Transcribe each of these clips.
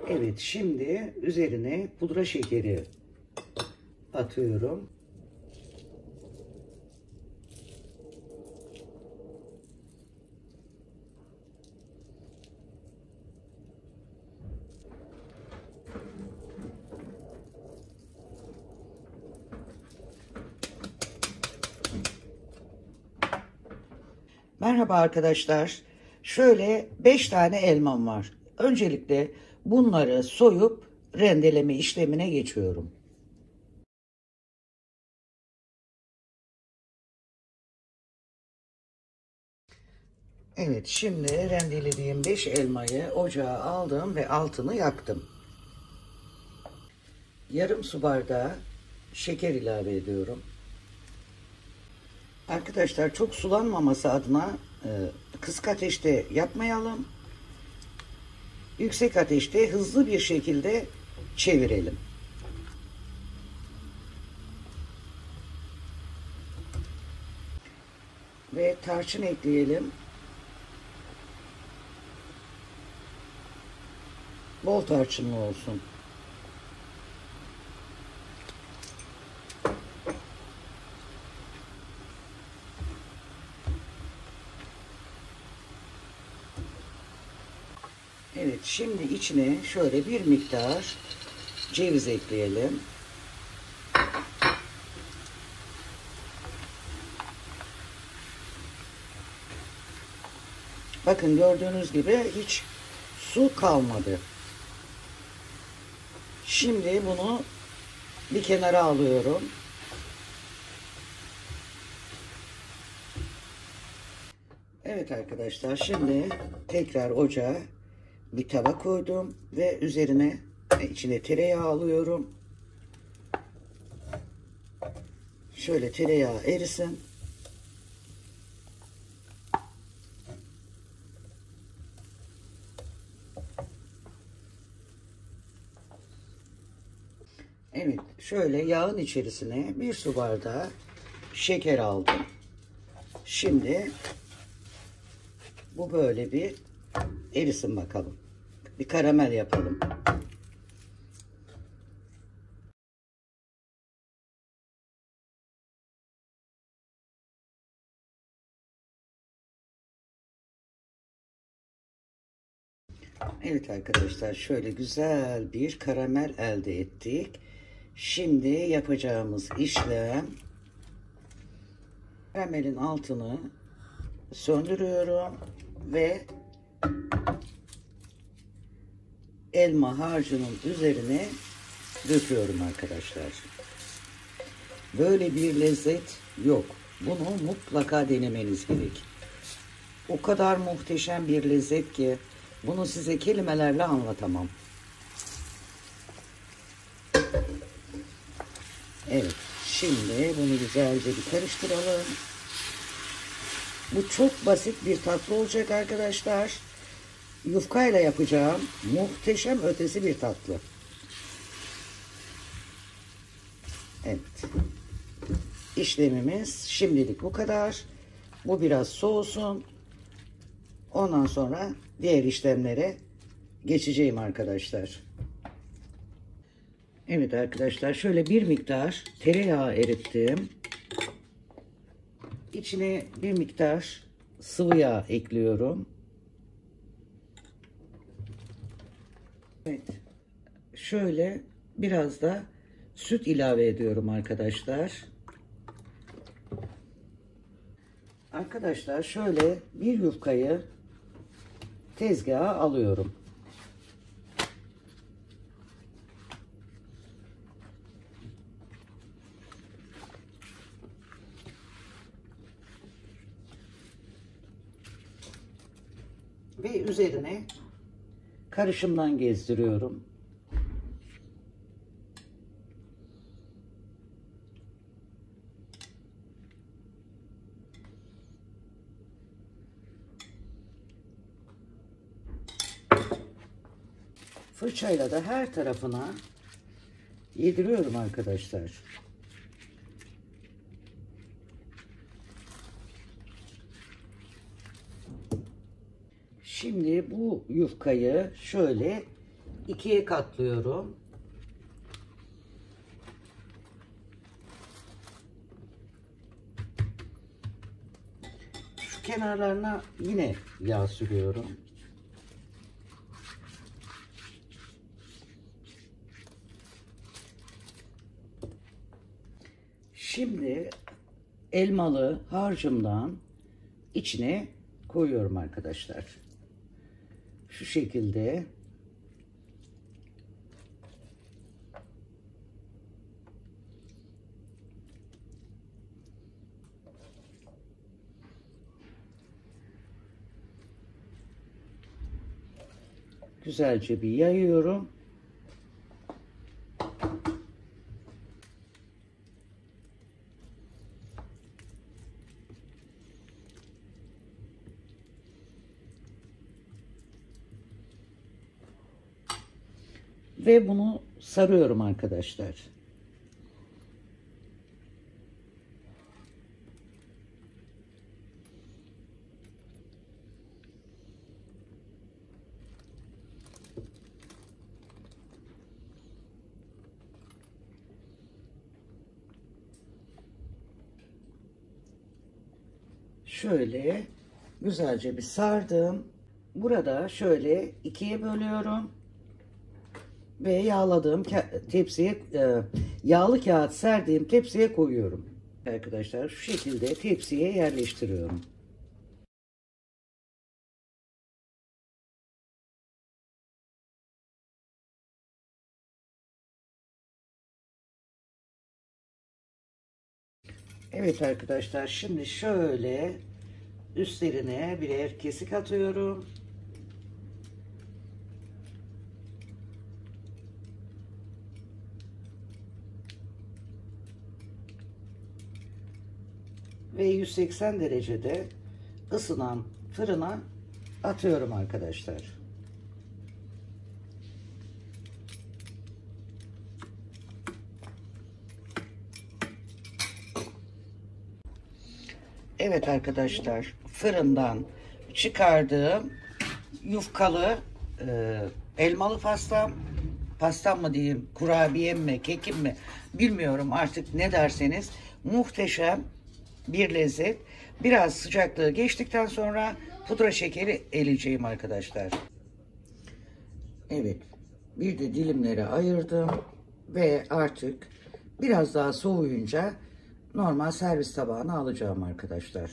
Evet, şimdi üzerine pudra şekeri atıyorum. Merhaba arkadaşlar. Şöyle 5 tane elmam var. Öncelikle bunları soyup rendeleme işlemine geçiyorum. Evet, şimdi rendelediğim 5 elmayı ocağa aldım ve altını yaktım. Yarım su bardağı şeker ilave ediyorum. Arkadaşlar çok sulanmaması adına kısık ateşte yapmayalım. Yüksek ateşte hızlı bir şekilde çevirelim. Ve tarçın ekleyelim. Bol tarçınlı olsun. Evet, şimdi içine şöyle bir miktar ceviz ekleyelim. Bakın gördüğünüz gibi hiç su kalmadı. Şimdi bunu bir kenara alıyorum. Evet arkadaşlar, şimdi tekrar ocağa bir tava koydum ve üzerine içine tereyağı alıyorum. Şöyle tereyağı erisin. Evet, şöyle yağın içerisine bir su bardağı şeker aldım. Şimdi bu böyle bir erisin bakalım. Bir karamel yapalım. Evet arkadaşlar, şöyle güzel bir karamel elde ettik. Şimdi yapacağımız işlem, karamelin altını söndürüyorum ve elma harcının üzerine döküyorum arkadaşlar. Böyle bir lezzet yok. Bunu mutlaka denemeniz gerek. O kadar muhteşem bir lezzet ki bunu size kelimelerle anlatamam. Evet, şimdi bunu güzelce bir karıştıralım. Bu çok basit bir tatlı olacak arkadaşlar. Yufkayla yapacağım muhteşem ötesi bir tatlı. Evet. İşlemimiz şimdilik bu kadar. Bu biraz soğusun. Ondan sonra diğer işlemlere geçeceğim arkadaşlar. Evet arkadaşlar, şöyle bir miktar tereyağı erittim. İçine bir miktar sıvı yağ ekliyorum. Evet. Şöyle biraz da süt ilave ediyorum arkadaşlar. Arkadaşlar şöyle bir yufkayı tezgaha alıyorum. Ve üzerine karışımdan gezdiriyorum. Fırçayla da her tarafına yediriyorum arkadaşlar. Şimdi bu yufkayı şöyle ikiye katlıyorum. Şu kenarlarına yine yağ sürüyorum. Şimdi elmalı harcımdan içine koyuyorum arkadaşlar. Şu şekilde. Güzelce bir yayıyorum. Ve bunu sarıyorum arkadaşlar. Şöyle güzelce bir sardım. Burada şöyle ikiye bölüyorum. Ve yağladığım tepsiye, yağlı kağıt serdiğim tepsiye koyuyorum. Arkadaşlar şu şekilde tepsiye yerleştiriyorum. Evet arkadaşlar, şimdi şöyle üstlerine birer kesik atıyorum. Ve 180 derecede ısınan fırına atıyorum arkadaşlar. Evet arkadaşlar, fırından çıkardığım yufkalı elmalı pastam mı diyeyim, kurabiyem mi, kekim mi bilmiyorum artık, ne derseniz, muhteşem bir lezzet. Biraz sıcaklığı geçtikten sonra pudra şekeri eleyeceğim arkadaşlar. Evet, bir de dilimlere ayırdım ve artık biraz daha soğuyunca normal servis tabağına alacağım arkadaşlar.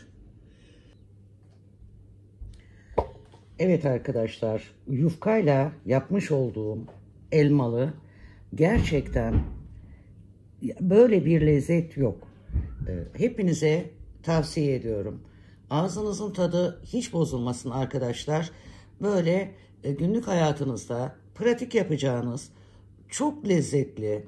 Evet arkadaşlar, yufkayla yapmış olduğum elmalı gerçekten böyle bir lezzet yok. Hepinize tavsiye ediyorum. Ağzınızın tadı hiç bozulmasın arkadaşlar. Böyle günlük hayatınızda pratik yapacağınız çok lezzetli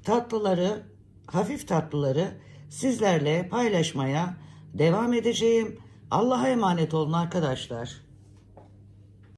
tatlıları, hafif tatlıları sizlerle paylaşmaya devam edeceğim. Allah'a emanet olun arkadaşlar.